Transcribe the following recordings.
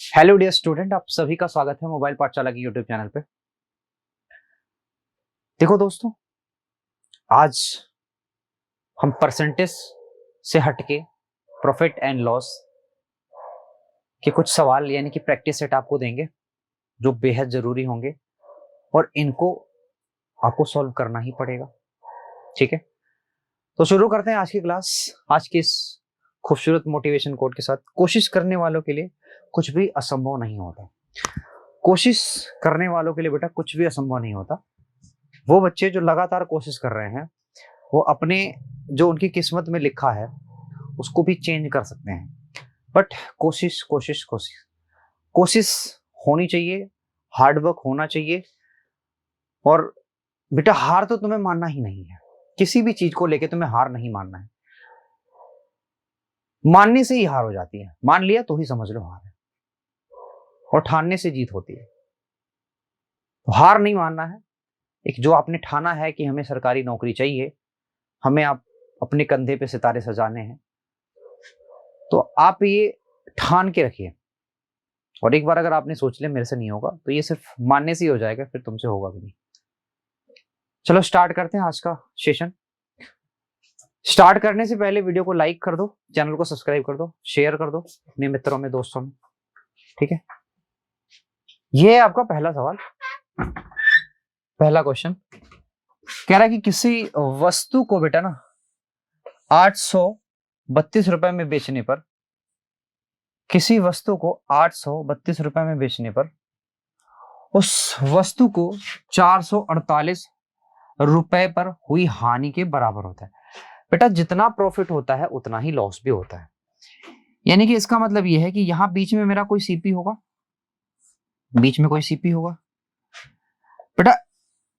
Hello dear student, आप सभी का स्वागत है मोबाइल पाठशाला की यूट्यूब चैनल पे। देखो दोस्तों, आज हम परसेंटेज से हटके प्रॉफिट एंड लॉस के कुछ सवाल यानी कि प्रैक्टिस सेट आपको देंगे जो बेहद जरूरी होंगे और इनको आपको सॉल्व करना ही पड़ेगा। ठीक है, तो शुरू करते हैं आज की क्लास। आज की इस खूबसूरत मोटिवेशन कोट के साथ। कोशिश करने वालों के लिए कुछ भी असंभव नहीं होता। कोशिश करने वालों के लिए बेटा कुछ भी असंभव नहीं होता। वो बच्चे जो लगातार कोशिश कर रहे हैं वो अपने जो उनकी किस्मत में लिखा है उसको भी चेंज कर सकते हैं। बट कोशिश कोशिश कोशिश कोशिश होनी चाहिए, हार्डवर्क होना चाहिए। और बेटा हार तो तुम्हें मानना ही नहीं है। किसी भी चीज को लेके तुम्हें हार नहीं मानना है। मानने से ही हार हो जाती है। मान लिया तो ही समझ लो हार है, और ठानने से जीत होती है। तो हार नहीं मानना है। एक जो आपने ठाना है कि हमें सरकारी नौकरी चाहिए, हमें आप अपने कंधे पे सितारे सजाने हैं, तो आप ये ठान के रखिए। और एक बार अगर आपने सोच लिया मेरे से नहीं होगा, तो ये सिर्फ मानने से ही हो जाएगा, फिर तुमसे होगा भी नहीं। चलो स्टार्ट करते हैं आज का सेशन। स्टार्ट करने से पहले वीडियो को लाइक कर दो, चैनल को सब्सक्राइब कर दो, शेयर कर दो अपने मित्रों में, दोस्तों में। ठीक है, ये है आपका पहला सवाल। पहला क्वेश्चन कह रहा है कि किसी वस्तु को बेटा ना 832 रुपए में बेचने पर, किसी वस्तु को 832 रुपए में बेचने पर उस वस्तु को 448 रुपए पर हुई हानि के बराबर होता है। बेटा जितना प्रॉफिट होता है उतना ही लॉस भी होता है। यानी कि इसका मतलब यह है कि यहां बीच में मेरा कोई सीपी होगा, बीच में कोई सीपी होगा। बेटा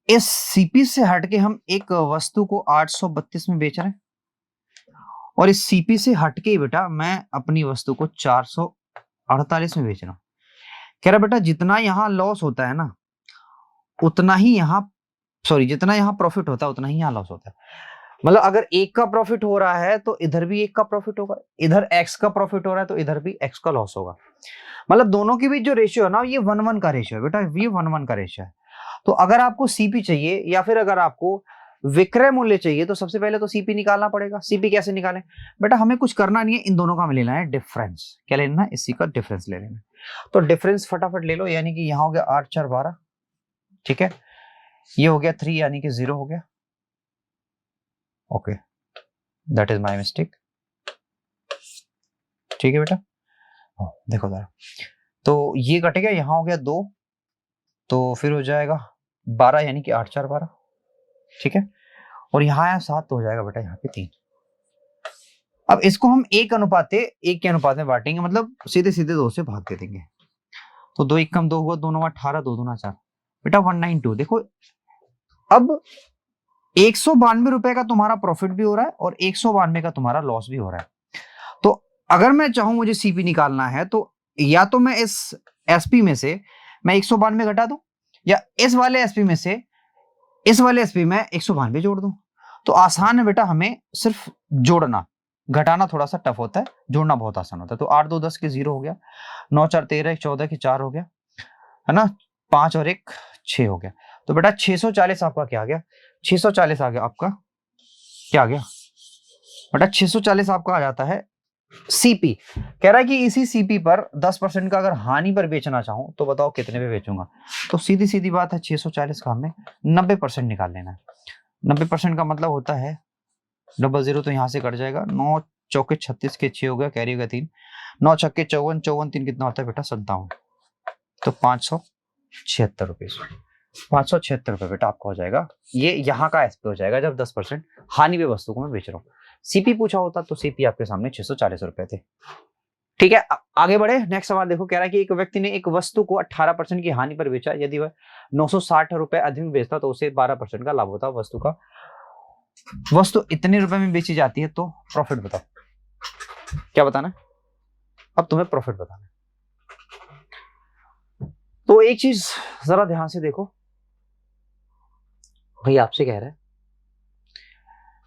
इस सीपी से हटके हम एक वस्तु को 832 में बेच रहे हैं, और इस सीपी से हटके बेटा मैं अपनी वस्तु को 448 में बेच रहा हूं। कह रहा बेटा जितना यहां लॉस होता है ना उतना ही यहां, सॉरी, जितना यहां प्रॉफिट होता है उतना ही यहां लॉस होता है। मतलब अगर एक का प्रॉफिट हो रहा है तो इधर भी एक का प्रॉफिट होगा, इधर एक्स का प्रॉफिट हो रहा है तो इधर भी एक्स का लॉस होगा। मतलब दोनों के बीच जो रेशियो है ना, ये 1:1 का रेशियो है बेटा, ये 1:1 का रेशियो है। तो अगर आपको सीपी चाहिए या फिर अगर आपको विक्रय मूल्य चाहिए तो सबसे पहले तो सीपी निकालना पड़ेगा। सीपी कैसे निकालें? बेटा हमें कुछ करना नहीं है, इन दोनों का हमें लेना है डिफरेंस। क्या लेना है? इसी का डिफरेंस ले लेना है। तो डिफरेंस फटाफट ले लो। यानी कि यहां हो गया 8 4 12, ठीक है। ये हो गया 3 यानी कि 0 हो गया। Okay, that is my mistake. ठीक है बेटा, देखो जरा, तो ये कटेगा, यहां हो गया 2, तो फिर हो जाएगा 12 यानी कि 8 4 12, ठीक है। और यहाँ आया 7 तो हो जाएगा बेटा यहाँ पे 3। अब इसको हम एक के अनुपात में बांटेंगे, मतलब सीधे सीधे 2 से भाग दे देंगे। तो 2 1 कम 2 हुआ, 2 9 18, 2 दूना 4, बेटा 192। देखो अब 192 रुपए का तुम्हारा प्रॉफिट भी हो रहा है और 192 का तुम्हारा लॉस भी हो रहा है। तो अगर मैं चाहूं मुझे सीपी निकालना है तो या तो मैं इस एसपी में से मैं 192 घटा दूं, या इस वाले एसपी में से इस वाले एसपी में 192 जोड़ दूं। तो आसान है बेटा हमें सिर्फ जोड़ना, घटाना थोड़ा सा टफ होता है, जोड़ना बहुत आसान होता है। तो 8 2 10 के 0 हो गया, 9 4 13 1 14 के 4 हो गया, है ना, 5 और 1 6 हो गया। तो बेटा 640 आपका क्या आ गया? 640 आ गया आपका, क्या आ गया बेटा? 640 आपका आ जाता है सीपी। कह रहा है कि इसी सीपी पर 10% का अगर हानि पर बेचना चाहूं तो बताओ कितने पे बेचूंगा। तो सीधी सीधी बात है, 640 का हमें 90% निकाल लेना है। 90% का मतलब होता है 00, तो यहां से कट जाएगा। 9 चौके 36 के 6 हो गया, कैरी हो गया 3, 9 छक्के 54, 54 3 कितना होता है बेटा? 57। तो 576 रुपये, 576 रुपये बेटा आपका हो जाएगा। ये यहाँ का एसपी हो जाएगा जब 10% हानि पे वस्तु को मैं बेच रहा हूँ। सीपी पूछा होता तो सीपी आपके सामने 640 रुपए थे। ठीक है, आगे बढ़े। नेक्स्ट सवाल देखो, कह रहा है कि एक व्यक्ति ने एक वस्तु को 18% की हानि पर बेचा। यदि वह 960 रुपए अधिक में बेचता तो उसे 12% का लाभ होता। वस्तु का वस्तु इतने रुपए में बेची जाती है, तो प्रॉफिट बताओ। क्या बताना है? अब तुम्हें प्रॉफिट बताना है। तो एक चीज जरा ध्यान से देखो, भाई आपसे कह रहा है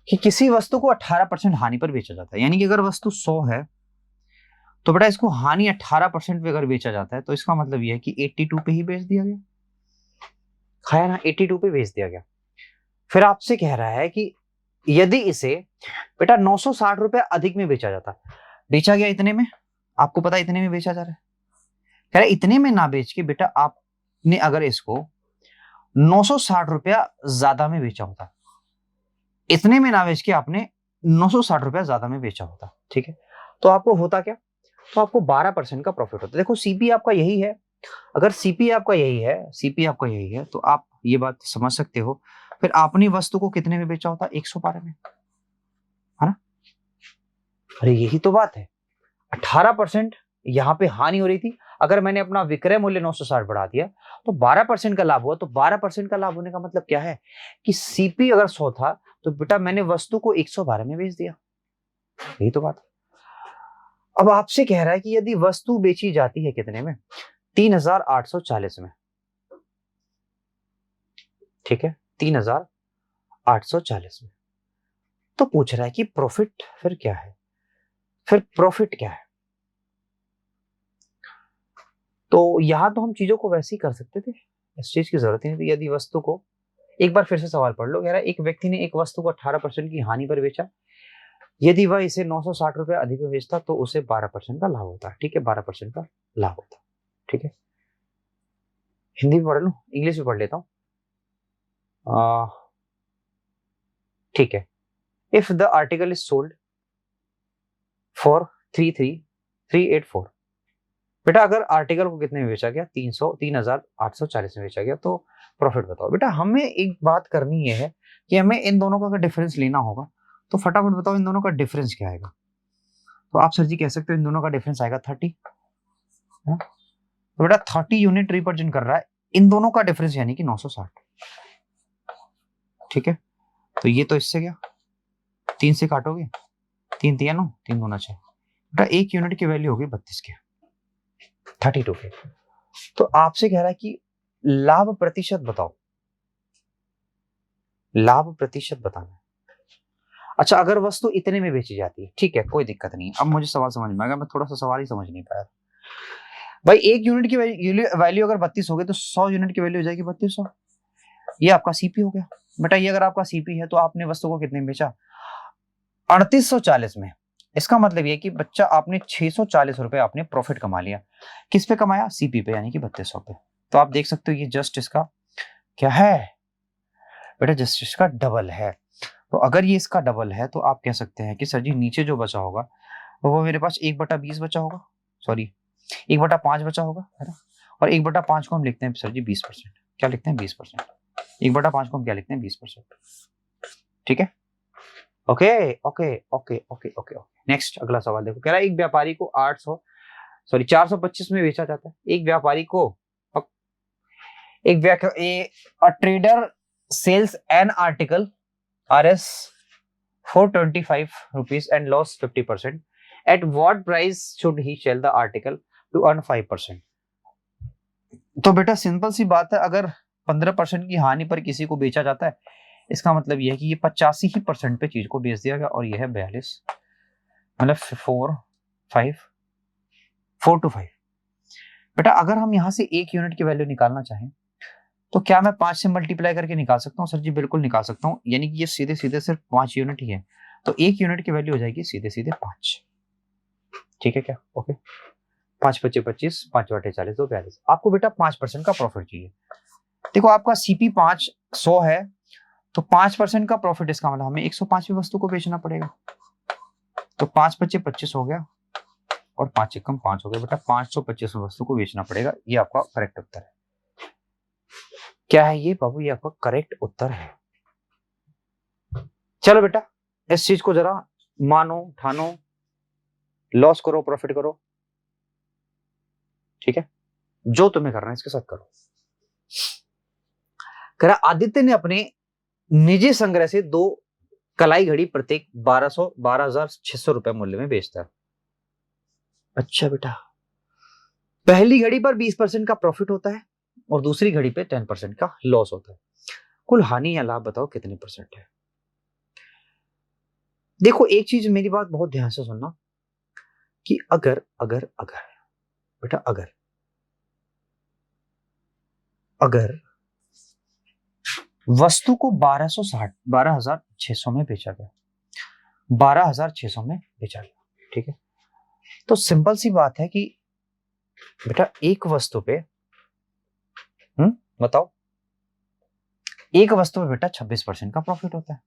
कि किसी वस्तु को 18% हानि पर बेचा जाता है। यानी कि अगर वस्तु 100 है तो बेटा इसको हानि 18% पे अगर बेचा जाता है तो इसका मतलब ये है कि 82 पे ही बेच दिया गया, खाया ना, 82 पे बेच दिया गया। फिर आपसे कह रहा है कि यदि इसे बेटा 960 रुपए अधिक में बेचा जाता, बेचा गया इतने में, आपको पता इतने में बेचा जा रहा है, कह रहा है इतने में ना बेच के बेटा आपने अगर इसको 960 रुपया ज्यादा में बेचा होता, इतने में ना बेच के आपने 960 रुपया ज्यादा में बेचा होता, ठीक है, तो आपको होता क्या, तो आपको 12% का प्रॉफिट होता है। देखो सीपी आपका यही है, अगर सीपी आपका यही है, सीपी आपका यही है, तो आप ये बात समझ सकते हो, फिर आपने वस्तु को कितने में बेचा होता, 112 में, है ना। अरे यही तो बात है, 18% यहाँ पे हानि हो रही थी, अगर मैंने अपना विक्रय मूल्य 960 बढ़ा दिया तो 12% का लाभ हुआ। तो 12% का लाभ होने का मतलब क्या है कि सीपी अगर 100 था तो बेटा मैंने वस्तु को 112 में बेच दिया, यही तो बात है। अब आपसे कह रहा है कि यदि वस्तु बेची जाती है कितने में, 3840 में, ठीक है, 3840 में, तो पूछ रहा है कि प्रॉफिट फिर क्या है, फिर प्रॉफिट क्या है। तो यहां तो हम चीजों को वैसे ही कर सकते थे, इस चीज की जरूरत ही नहीं थी। यदि वस्तु को, एक बार फिर से सवाल पढ़ लो, कह रहा है एक व्यक्ति ने एक वस्तु को 18% की हानि पर बेचा, यदि वह इसे 960 रुपए अधिक में बेचता तो उसे 12% का लाभ होता, ठीक है, 12% का लाभ होता, ठीक है। हिंदी भी पढ़ लूं, इंग्लिश भी पढ़ लेता हूं, ठीक है। If the article is sold for 33384, बेटा अगर आर्टिकल को कितने में बेचा गया, 3840 में बेचा गया, तो प्रॉफिट बताओ। बेटा हमें एक बात करनी ये है कि हमें इन दोनों का अगर डिफरेंस लेना होगा, तो फटाफट बताओ इन दोनों का डिफरेंस क्या आएगा। तो आप सर जी कह सकते हो इन दोनों का डिफरेंस आएगा 30, है? तो बेटा 30 यूनिट रिप्रेजेंट कर रहा है इन दोनों का डिफरेंस, यानी कि 960, ठीक है। तो ये तो इससे गया, 3 से काटोगे, 3 3 9, 3 दूना 6, बेटा 1 यूनिट की वैल्यू होगी 32 के, 32 के। तो आपसे कह रहा है कि लाभ प्रतिशत बताओ, लाभ प्रतिशत बताना। अच्छा अगर वस्तु इतने में बेची जाती है, ठीक है, कोई दिक्कत नहीं। अब मुझे सवाल समझ में आएगा, मैं थोड़ा सा सवाल ही समझ नहीं पाया भाई। 1 यूनिट की वैल्यू अगर 32 हो गई तो 100 यूनिट की वैल्यू हो जाएगी 3200, ये आपका सीपी हो गया। बेटा ये अगर आपका सीपी है तो आपने वस्तु को कितने में बेचा, 3840 में। इसका मतलब ये कि बच्चा आपने 640 रुपए आपने प्रॉफिट कमा लिया, किस पे कमाया, सीपी पे, यानी कि 3200 पे। तो आप देख सकते हो ये जस्ट इसका क्या है बेटा, जस्ट इसका डबल है। तो अगर ये इसका डबल है तो आप कह सकते हैं कि सर जी नीचे जो बचा होगा वो मेरे पास 1/20 बचा होगा, सॉरी 1/5 बचा होगा, है ना। और 1/5 को हम लिखते हैं सर जी 20%, क्या लिखते हैं 20%, 1/5 को हम क्या लिखते हैं 20%, ठीक है। Okay okay okay okay okay okay. Next अगला सवाल देखो, कह रहा है एक व्यापारी को 425 में बेचा जाता है। एक व्यापारी को, a trader sells an article RS 425 rupees and lost 50%. At what price should he sell the article to earn 5%? तो बेटा सिंपल सी बात है, अगर 15% की हानि पर किसी को बेचा जाता है, इसका मतलब यह है कि ये 85% पे चीज को बेच दिया गया, और यह है 42, मतलब 4 to 5। बेटा अगर हम यहां से 1 यूनिट की वैल्यू निकालना चाहें तो क्या मैं 5 से मल्टीप्लाई करके निकाल सकता हूँ, सर जी बिल्कुल निकाल सकता हूँ, यानी कि ये सीधे सीधे सिर्फ 5 यूनिट ही है, तो 1 यूनिट की वैल्यू हो जाएगी सीधे सीधे 5, ठीक है क्या, ओके। 5 × 25 25, 5/40 तो 42। आपको बेटा 5% का प्रॉफिट चाहिए। देखो आपका सीपी 100 है, तो 5% का प्रॉफिट, इसका मतलब हमें 105 वस्तु को बेचना पड़ेगा। तो 5 × 25 25 हो गया, और 5 × 5 हो गया, बेटा 525 वस्तु को बेचना पड़ेगा। ये आपका करेक्ट उत्तर है। क्या है ये बाबू, ये आपका करेक्ट उत्तर है। चलो बेटा इस चीज को जरा मानो, ठानो, लॉस करो, प्रॉफिट करो, ठीक है, जो तुम्हें करना है इसके साथ करो। कह रहा आदित्य ने अपने निजी संग्रह से 2 कलाई घड़ी प्रत्येक 12,600 रुपए मूल्य में बेचता है। अच्छा बेटा, पहली घड़ी पर 20% का प्रॉफिट होता है और दूसरी घड़ी पे 10% का लॉस होता है। कुल हानि या लाभ बताओ कितने परसेंट है। देखो एक चीज मेरी बात बहुत ध्यान से सुनना, कि अगर अगर अगर बेटा अगर वस्तु को 12,600 में बेचा गया, 12,600 में बेचा गया, ठीक है। तो सिंपल सी बात है कि बेटा एक वस्तु पे बताओ, एक वस्तु पे बेटा 26% का प्रॉफिट होता है,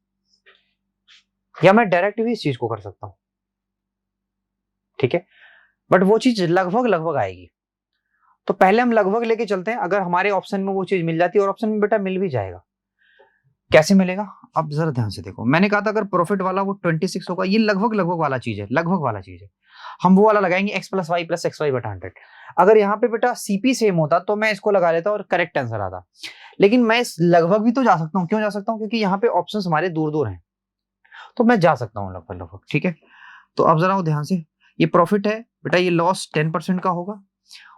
या मैं डायरेक्ट भी इस चीज को कर सकता हूं, ठीक है। बट वो चीज लगभग आएगी। तो पहले हम लगभग लेके चलते हैं, अगर हमारे ऑप्शन में वो चीज मिल जाती है, और ऑप्शन में बेटा मिल भी जाएगा। कैसे मिलेगा, अब जरा ध्यान से देखो। मैंने कहा था अगर प्रॉफिट वाला वो 26 होगा, ये लगभग वाला चीज है, लगभग वाला चीज है। हम वो वाला लगाएंगे x plus y plus x y बटा 100। अगर यहाँ पे बेटा सीपी सेम होता तो मैं इसको लगा लेता और करेक्ट आंसर आता, लेकिन मैं इस लगभग भी तो जा सकता हूँ। क्यों जा सकता हूँ? क्योंकि यहाँ पे ऑप्शन हमारे दूर दूर हैं, तो मैं जा सकता हूँ लगभग, ठीक है। तो अब जरा ध्यान से, ये प्रॉफिट है बेटा, ये लॉस 10% का होगा,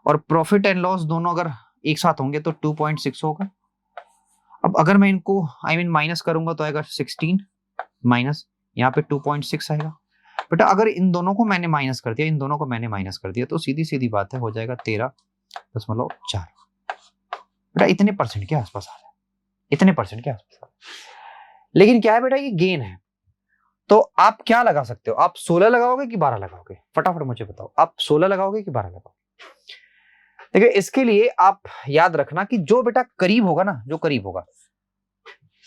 और प्रॉफिट एंड लॉस दोनों अगर एक साथ होंगे तो 2.6 होगा। अब अगर मैं इनको माइनस करूंगा तो आएगा 16 माइनस, यहाँ पे 2.6 आएगा बेटा। अगर इन दोनों को मैंने माइनस कर दिया, इन दोनों को मैंने माइनस कर दिया, तो सीधी सीधी बात है, हो जाएगा 13.4 बेटा। इतने परसेंट के आसपास आ रहा है, इतने परसेंट के आसपास आ रहा है। लेकिन क्या है बेटा, ये गेन है। तो आप क्या लगा सकते हो? आप 16 लगाओगे कि 12 लगाओगे? फटाफट मुझे बताओ, आप 16 लगाओगे कि 12 लगाओगे? देखिए, इसके लिए आप याद रखना कि जो बेटा करीब होगा ना, जो करीब होगा,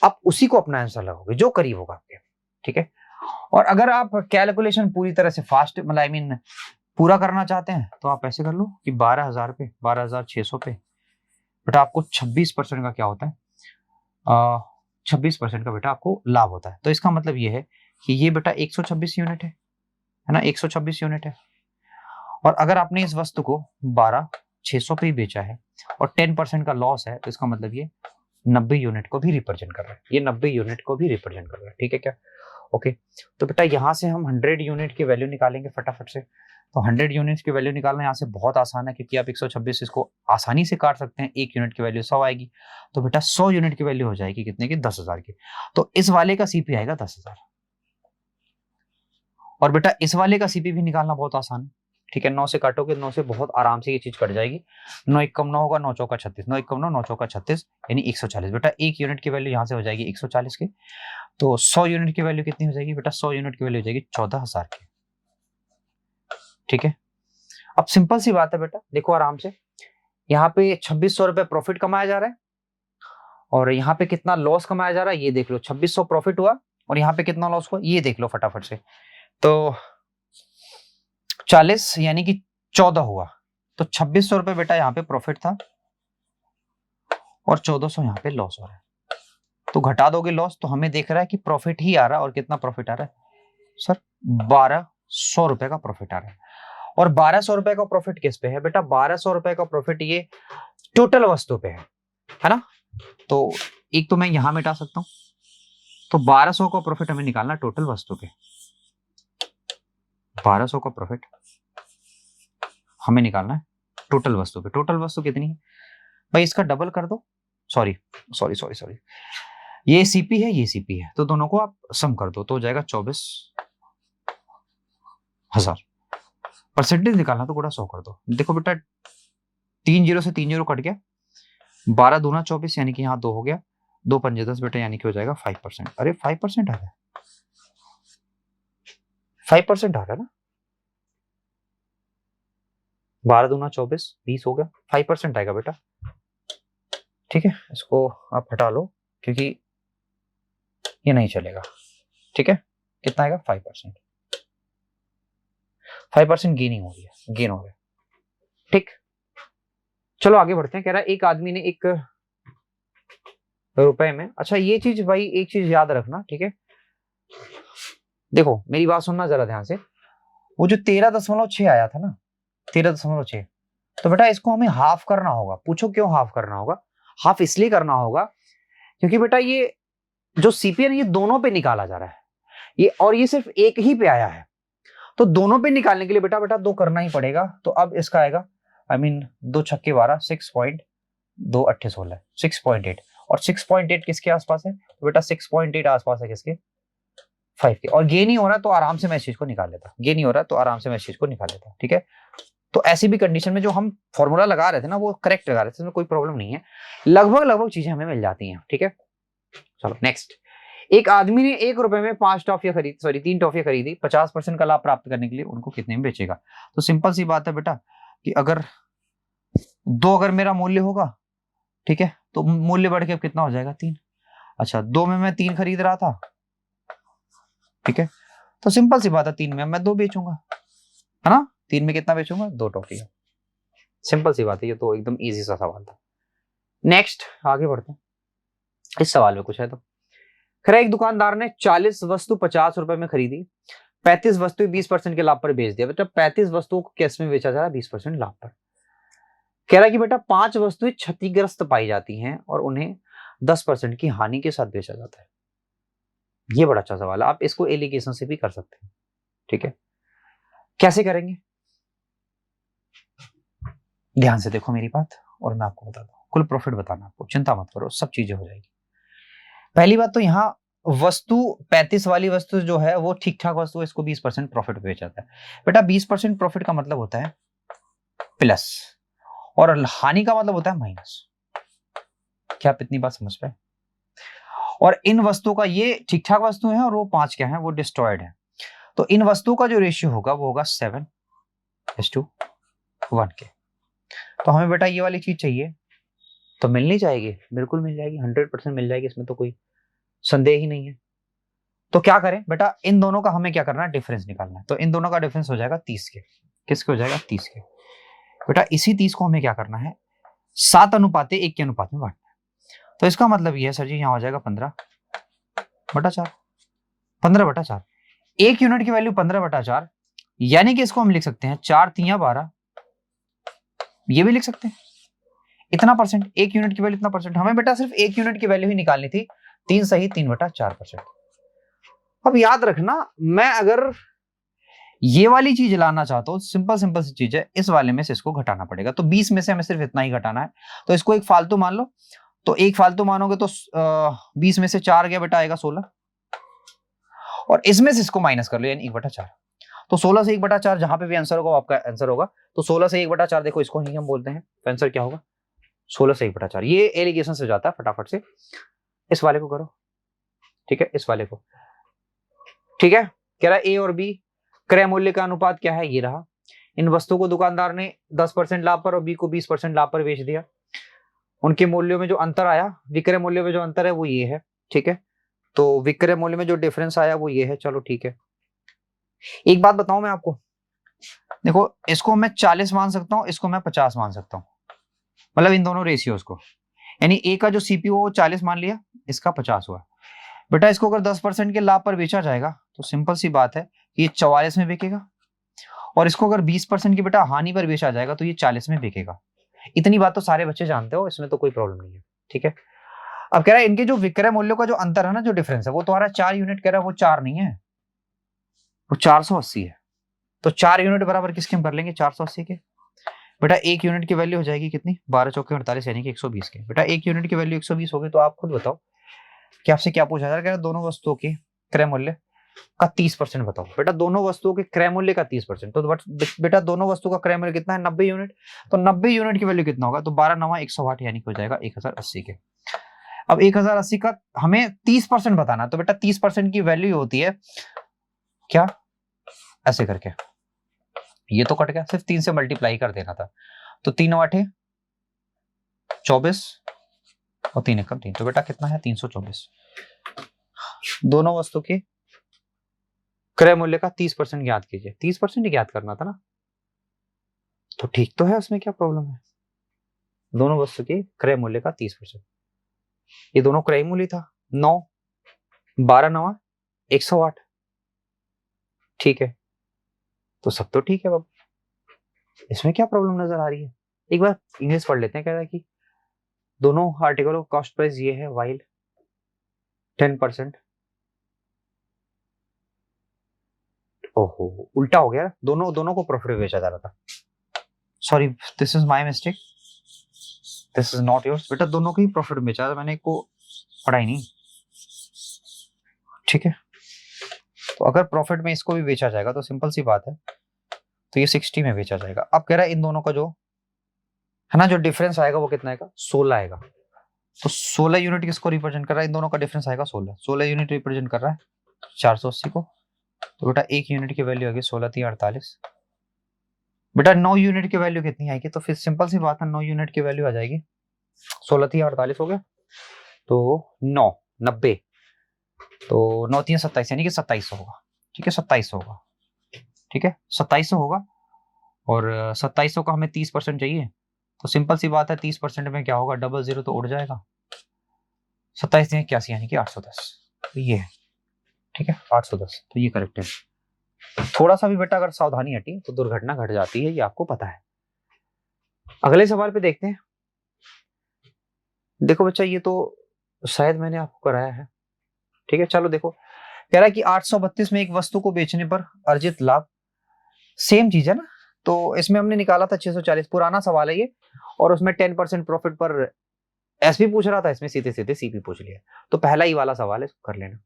आप उसी को अपना आंसर लगाओगे, जो करीब होगा आपके, ठीक है। और अगर आप कैलकुलेशन पूरी तरह से फास्ट, मतलब पूरा करना चाहते हैं, तो आप ऐसे कर लो कि 12,000 पे 12,600 पे बेटा आपको 26% का क्या होता है, 26% का बेटा आपको लाभ होता है। तो इसका मतलब ये है कि ये बेटा 126 यूनिट है ना, 126 यूनिट है। और अगर आपने इस वस्तु को 12,600 पे ही बेचा है और 10% का लॉस है, तो इसका मतलब ये 90 यूनिट को भी रिप्रेजेंट कर रहा है, ये 90 यूनिट को भी रिप्रेजेंट कर रहा है, ठीक है क्या? ओके। तो बेटा यहां से हम 100 यूनिट की वैल्यू निकालेंगे फटाफट से। तो 100 यूनिट्स की वैल्यू निकालना यहाँ से बहुत आसान है, क्योंकि आप 126 इसको आसानी से काट सकते हैं। एक यूनिट की वैल्यू 100 आएगी, तो बेटा 100 यूनिट की वैल्यू हो जाएगी कितने की? 10,000 की। तो इस वाले का सीपी आएगा 10,000, और बेटा इस वाले का सीपी भी निकालना बहुत आसान है, ठीक है। 9 से काटोगे, 9 से बहुत आराम से ये चीज कट जाएगी। 9 एक कम 9 होगा, 9 चौका 36, 9 एक कम 9, 9 चौका 36, यानी 140। बेटा एक यूनिट की वैल्यू यहाँ से हो जाएगी 140 की। तो 100 यूनिट की वैल्यू कितनी हो जाएगी बेटा? 100 यूनिट की वैल्यू हो जाएगी 14,000 की, ठीक है। अब सिंपल सी बात है बेटा, देखो आराम से, यहाँ पे 2600 रुपए प्रॉफिट कमाया जा रहा है, और यहाँ पे कितना लॉस कमाया जा रहा है ये देख लो। 2600 प्रॉफिट हुआ, और यहाँ पे कितना लॉस हुआ ये देख लो फटाफट से। तो 40 यानी कि 14 हुआ, तो 2600 रुपए बेटा यहाँ पे प्रॉफिट था, और 1400 यहाँ पे लॉस हो रहा है। तो घटा दोगे लॉस, तो हमें देख रहा है कि प्रॉफिट ही आ रहा है। और कितना प्रॉफिट आ रहा है सर? 1200 रुपए का प्रॉफिट आ रहा है। और 1200 रुपए का प्रॉफिट किस पे है बेटा? 1200 रुपए का प्रॉफिट ये टोटल वस्तु पे है ना। तो एक तो मैं यहां मिटा सकता हूं, तो 1200 का प्रॉफिट हमें निकालना टोटल वस्तु पे। 1200 का प्रॉफिट हमें निकालना है टोटल वस्तु पे। टोटल वस्तु कितनी है भाई? इसका डबल कर दो। सॉरी, ये सीपी है, ये सीपी है, तो दोनों को आप सम कर दो, तो हो जाएगा 24,000। परसेंटेज निकालना तो गुणा 100 कर दो। देखो बेटा 3 जीरो से 3 जीरो कट गया, 12 दूना 24, यानी कि यहाँ 2 हो गया, 2 पंजे 10 बेटा, यानी कि हो जाएगा 5%। अरे 5% आ रहा है, 5% आ रहा है ना। 12 दूना 24, 20 हो गया, 5% आएगा बेटा, ठीक है। इसको आप हटा लो, क्योंकि ये नहीं चलेगा, ठीक है। कितना आएगा? 5%। 5% गेनिंग हो रही है, गेन हो रहा है, ठीक। चलो आगे बढ़ते हैं। कह रहा है एक आदमी ने 1 रुपए में, अच्छा ये चीज भाई एक चीज याद रखना, ठीक है। देखो मेरी बात सुनना जरा ध्यान से। वो जो 13.6 आया था ना, 13.6, तो बेटा इसको हमें हाफ करना होगा। पूछो क्यों हाफ करना होगा? हाफ इसलिए करना होगा क्योंकि बेटा ये जो सीपीएन ये दोनों पे निकाला जा रहा है, ये और ये सिर्फ एक ही पे आया है, तो दोनों पे निकालने के लिए बेटा 2 करना ही पड़ेगा। तो अब इसका आएगा 2 छक्के 12, 6.2 8 16, 6.8, और 6.8 किसके आसपास है? तो बेटा 6.8 आसपास है किसके? 5 के, और गेन नहीं हो रहा तो आराम से मैं इस चीज को निकाल लेता, गेन नहीं हो रहा तो आराम से मैं इस चीज को निकाल लेता, ठीक है। तो ऐसी भी कंडीशन में जो हम फॉर्मूला लगा रहे थे ना वो करेक्ट लगा रहे थे, इसमें कोई प्रॉब्लम नहीं है, लगभग चीजें हमें मिल जाती हैं, ठीक है। चलो नेक्स्ट, एक आदमी ने 1 रुपए में 5 टॉफियां खरीदी, सॉरी 3 टॉफियां खरीदी, 50% का लाभ प्राप्त करने के लिए उनको कितने में बेचेगा। तो सिंपल सी बात है बेटा कि अगर मेरा मूल्य होगा, ठीक है, तो मूल्य बढ़ के कितना हो जाएगा 3। अच्छा 2 में मैं 3 खरीद रहा था, ठीक है, तो सिंपल सी बात है 3 में मैं 2 बेचूंगा, है ना, 3 में कितना बेचूंगा 2 टॉफियां, सिंपल सी बात है, ये तो एकदम इजी सा सवाल था। नेक्स्ट आगे बढ़ते हैं, इस सवाल में कुछ है तो खैर, एक दुकानदार ने 40 वस्तु 50 रुपए में खरीदी, 35 वस्तु 20% के लाभ पर बेच दिया। बेटा 35 वस्तुओं को कैश में बेचा जा रहा है 20% लाभ पर। कह रहा है कि बेटा 5 वस्तुएं क्षतिग्रस्त पाई जाती हैं और उन्हें 10% की हानि के साथ बेचा जाता है। ये बड़ा अच्छा सवाल है, आप इसको एलिगेशन से भी कर सकते हैं, ठीक है। कैसे करेंगे, ध्यान से देखो मेरी बात और मैं आपको बताता हूं, कुल प्रॉफिट बताना आपको, चिंता मत करो, सब चीजें हो जाएगी। पहली बात तो यहाँ वस्तु 35 वाली वस्तु जो है वो ठीक ठाक वस्तु है, इसको 20% प्रॉफिट पे बेचा जाता है। बेटा 20% प्रॉफिट का मतलब होता है प्लस, और हानि का मतलब होता है माइनस। क्या आप इतनी बात समझ पाए। और इन वस्तुओं का, ये ठीक ठाक वस्तु है और वो 5 क्या है, वो डिस्ट्रॉयड है। तो इन वस्तुओं का जो रेशियो होगा वो होगा 7:1 के। तो हमें बेटा ये वाली चीज चाहिए तो मिलनी चाहिए, बिल्कुल मिल जाएगी, 100% मिल जाएगी, इसमें तो कोई संदेह ही नहीं है। तो क्या करें बेटा, इन दोनों का हमें क्या करना है, डिफरेंस निकालना है। तो इन दोनों का डिफरेंस हो जाएगा 30 के, किसके हो जाएगा 30 के। बेटा इसी 30 को हमें क्या करना है, 7:1 के अनुपात में बांटना है। तो इसका मतलब ये है सर जी, यहाँ हो जाएगा 15/4, 15/4। 1 यूनिट की वैल्यू 15/4, यानी कि इसको हम लिख सकते हैं 4 3 12, ये भी लिख सकते हैं इतना परसेंट। 1 यूनिट की वैल्यू इतना परसेंट, हमें बेटा सिर्फ 1 यूनिट की वैल्यू ही निकालनी थी, 3 सही 3/4%। अब याद रखना, मैं अगर ये वाली चीज लाना चाहता हूं, सिंपल सी चीज है, इस वाले में से इसको घटाना पड़ेगा। तो 20 में से हमें सिर्फ इतना ही घटाना है, तो इसको एक फालतू मान लो। तो एक फालतू मानोगे तो 20 में से 4 गया बेटा, आएगा 16, और इसमें से इसको माइनस कर लो, यानी 1/4। तो 16 से 1/4 जहां पे भी आंसर होगा आपका आंसर होगा। तो 16 से 1/4 देखो, इसको ही हम बोलते हैं, तो आंसर क्या होगा 16 से 1/4। ये एलिगेशन से जाता है, फटाफट से इस वाले को करो, ठीक है, इस वाले को, ठीक है। कह रहा है ए और बी क्रय मूल्य का अनुपात क्या है, ये रहा। इन वस्तुओं को दुकानदार ने 10% लाभ पर और बी को 20% लाभ पर बेच दिया। उनके मूल्यों में जो अंतर आया, विक्रय मूल्य में जो अंतर है वो ये है, ठीक है। तो विक्रय मूल्य में जो डिफरेंस आया वो ये है, चलो ठीक है। एक बात बताऊं मैं आपको, देखो इसको मैं 40 मान सकता हूं, इसको मैं 50 मान सकता हूं, मतलब इन दोनों रेशियोज को, यानी ए का जो सीपीओ 40 मान लिया, इसका 50 हुआ। बेटा इसको अगर 10% के लाभ पर बेचा जाएगा तो सिंपल सी बात है ये 44 में बिकेगा, और इसको अगर 20% की बेटा हानि पर बेचा जाएगा तो ये 40 में बिकेगा। इतनी बात तो सारे बच्चे जानते हो, इसमें तो कोई प्रॉब्लम नहीं है, ठीक है। अब कह रहा है इनके जो विक्रय मूल्यों का जो अंतर है ना, जो डिफरेंस है, वो तुम्हारा 4 यूनिट कह रहा है, वो 4 नहीं है, वो 480 है। तो 4 यूनिट बराबर किसके हम कर लेंगे 480 के। बेटा 1 यूनिट की वैल्यू हो जाएगी कितनी, 12 चौके 48, यानी कि 120 के। बेटा 1 यूनिट की वैल्यू 120 हो गई, तो आप खुद बताओ कि आपसे क्या पूछा जा रहा है। दोनों वस्तुओं के क्रय मूल्य का 30% बताओ। बेटा दोनों वस्तुओं के क्रय मूल्य का 30%, तो बेटा दोनों वस्तुओं का क्रय मूल्य कितना है 90 यूनिट। तो 90 यूनिट की वैल्यू कितना होगा, तो 12 9 108, यानी कि हो जाएगा 1080 के। अब 1080 का हमें 30% बताना, तो बेटा 30% की वैल्यू होती है क्या, ऐसे करके, ये तो कट गया, सिर्फ 3 से मल्टीप्लाई कर देना था। तो 3 8 24 और 3 1 3, तो बेटा कितना है 324। दोनों वस्तु के क्रय मूल्य का 30% ज्ञात कीजिए। 30% ही ज्ञात करना था ना, तो ठीक तो है, उसमें क्या प्रॉब्लम है। दोनों वस्तु के क्रय मूल्य का 30%, ये दोनों क्रय मूल्य था 9 12 9 108, ठीक है। तो सब तो ठीक है बाबू, इसमें क्या प्रॉब्लम नजर आ रही है। एक बार इंग्लिश पढ़ लेते हैं। कह रहा है कि दोनों आर्टिकलों का कॉस्ट प्राइस ये है, वाइल 10%, ओहो उल्टा हो गया, दोनों को प्रॉफिट में बेचा जा रहा था। Sorry, this is my mistake, this is not yours. बेटा दोनों को ही प्रॉफिट में बेचा था, मैंने को पढ़ा ही नहीं, ठीक है। तो अगर प्रॉफिट में इसको भी बेचा जाएगा तो सिंपल सी बात है, तो ये 60 में बेचा जाएगा। अब कह रहा है इन दोनों का जो है ना, जो डिफरेंस आएगा वो कितना आएगा, 16 आएगा। तो 16 यूनिट किसको रिप्रेजेंट कर रहा है, इन दोनों का डिफरेंस आएगा 16 यूनिट रिप्रेजेंट कर रहा है 480 को। तो बेटा 1 यूनिट की वैल्यू होगी 16 3 48। बेटा 9 यूनिट की वैल्यू कितनी आएगी, तो फिर सिंपल सी बात है 9 यूनिट की वैल्यू आ जाएगी 16 3 48 हो गया, तो 9 90, तो 9 3 27 यानी कि 2700 होगा। ठीक है 2700 होगा, ठीक है 2700 होगा। और 2700 का हमें 30% चाहिए, तो सिंपल सी बात है 30% में क्या होगा, डबल जीरो तो उड़ जाएगा, 27 81 यानी कि 810, तो ये है। ठीक है 810, तो ये करेक्ट है। थोड़ा सा भी बेटा अगर सावधानी हटी तो दुर्घटना घट जाती है, ये आपको पता है। अगले सवाल पे देखते हैं। देखो बच्चा ये तो शायद मैंने आपको कराया है, ठीक है चलो देखो। कह रहा है कि 832 में एक वस्तु को बेचने पर अर्जित लाभ, सेम चीज है ना, तो इसमें हमने निकाला था 640, पुराना सवाल है ये, और उसमें 10% प्रॉफिट पर एसपी पूछ रहा था, इसमें सीधे सीधे सीपी पूछ लिया। तो पहला ही वाला सवाल है, कर लेना।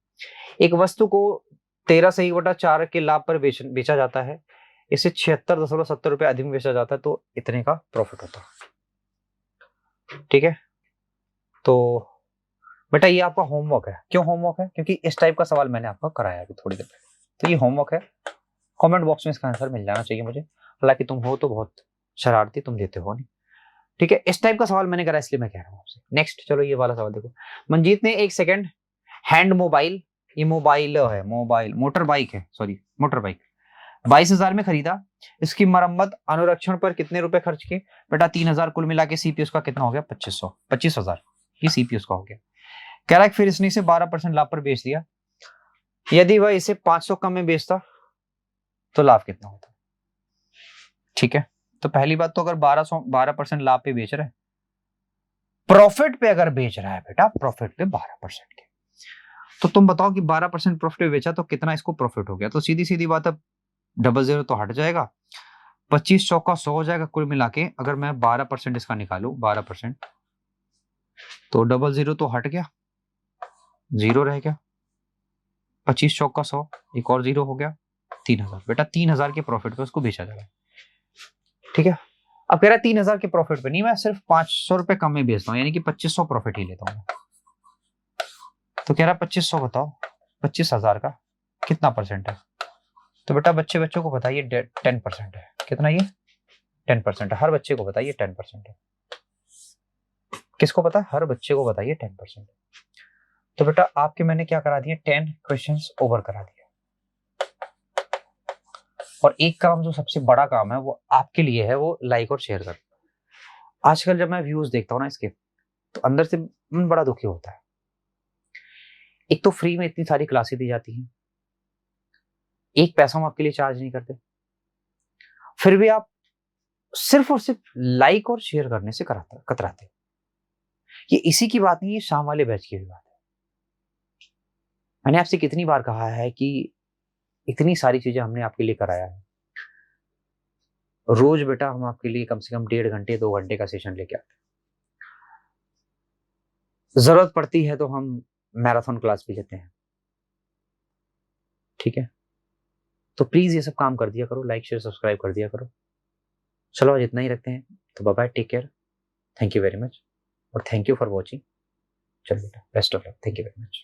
एक वस्तु को 13 के लाभ पर बेचा जाता है, इसे 76.70 रुपए अधिक में बेचा जाता है, तो इतने का प्रॉफिट होता है। ठीक है, तो बेटा ये आपका होमवर्क है। क्यों होमवर्क है, क्योंकि इस टाइप का सवाल मैंने आपको कराया अभी थोड़ी देर पहले, तो ये होमवर्क है। कमेंट बॉक्स में इसका आंसर मिल जाना चाहिए मुझे, हालांकि तुम हो तो बहुत शरारती, तुम देते हो नहीं। ठीक है, इस टाइप का सवाल मैंने करा इसलिए मैं कह रहा हूं आपसे। नेक्स्ट चलो ये वाला सवाल देखो। मंजीत ने एक सेकंड हैंड मोबाइल, ये मोबाइल है, मोबाइल मोटर बाइक है, सॉरी मोटर बाइक, 22,000 में खरीदा। इसकी मरम्मत अनुरक्षण पर कितने रुपए खर्च किए, बेटा 3,000, कुल मिला के सीपीयू का कितना हो गया, 25,000, ये सीपीयू का हो गया। कह रहा है फिर इसने इसे 12% लाभ पर बेच दिया, यदि वह इसे 500 कम में बेचता तो लाभ कितना होता। ठीक है, तो पहली बात तो अगर 12% लाभ पे बेच रहा है, प्रॉफिट पे अगर बेच रहा है बेटा, प्रॉफिट पे 12% के, तो तुम बताओ कि 12% प्रॉफिट पे बेचा तो कितना इसको प्रॉफिट हो गया। तो सीधी सीधी बात है, डबल जीरो तो हट जाएगा, 25 चौका 100 हो जाएगा, कुल मिला के अगर मैं 12% इसका निकालू 12%, तो डबल जीरो तो हट गया, जीरो रह गया, 25 चौका 100, एक और जीरो हो गया, 3,000। बेटा 3,000 के प्रॉफिट पे उसको बेचा जाएगा। ठीक है, अब कह रहा है 3,000 के प्रॉफिट पे नहीं, मैं सिर्फ 500 रुपए कम में बेचता हूँ, यानी कि 2500 प्रॉफिट ही लेता हूँ। तो कह रहा है 2500 बताओ, 25,000 का कितना परसेंट है। तो बेटा बच्चों को बताइए 10% है, कितना ये 10% है, हर बच्चे को बताइए 10% है। किसको पता है, हर बच्चे को बताइए 10%। तो बेटा आपके मैंने क्या करा दिया, 10 क्वेश्चंस ओवर करा दिया। और एक काम जो सबसे बड़ा काम है वो आपके लिए है, वो लाइक और शेयर कर। आजकल जब मैं व्यूज देखता हूँ ना इसके, तो अंदर से मन बड़ा दुखी होता है। एक तो फ्री में इतनी सारी क्लासेस दी जाती हैं, एक पैसा हम आपके लिए चार्ज नहीं करते, फिर भी आप सिर्फ और सिर्फ लाइक और शेयर करने से कतराते। ये इसी की बात नहीं, ये शाम वाले बैच की भी बात है। मैंने आपसे कितनी बार कहा है कि इतनी सारी चीजें हमने आपके लिए कराया है, रोज बेटा हम आपके लिए कम से कम 1.5 घंटे 2 घंटे का सेशन लेके आते हैं, जरूरत पड़ती है तो हम मैराथन क्लास भी लेते हैं। ठीक है, तो प्लीज ये सब काम कर दिया करो, लाइक शेयर सब्सक्राइब कर दिया करो। चलो आज इतना ही रखते हैं, तो bye bye, take care, thank you very much, और थैंक यू फॉर वॉचिंग। चलो बेटा best of luck, thank you very much.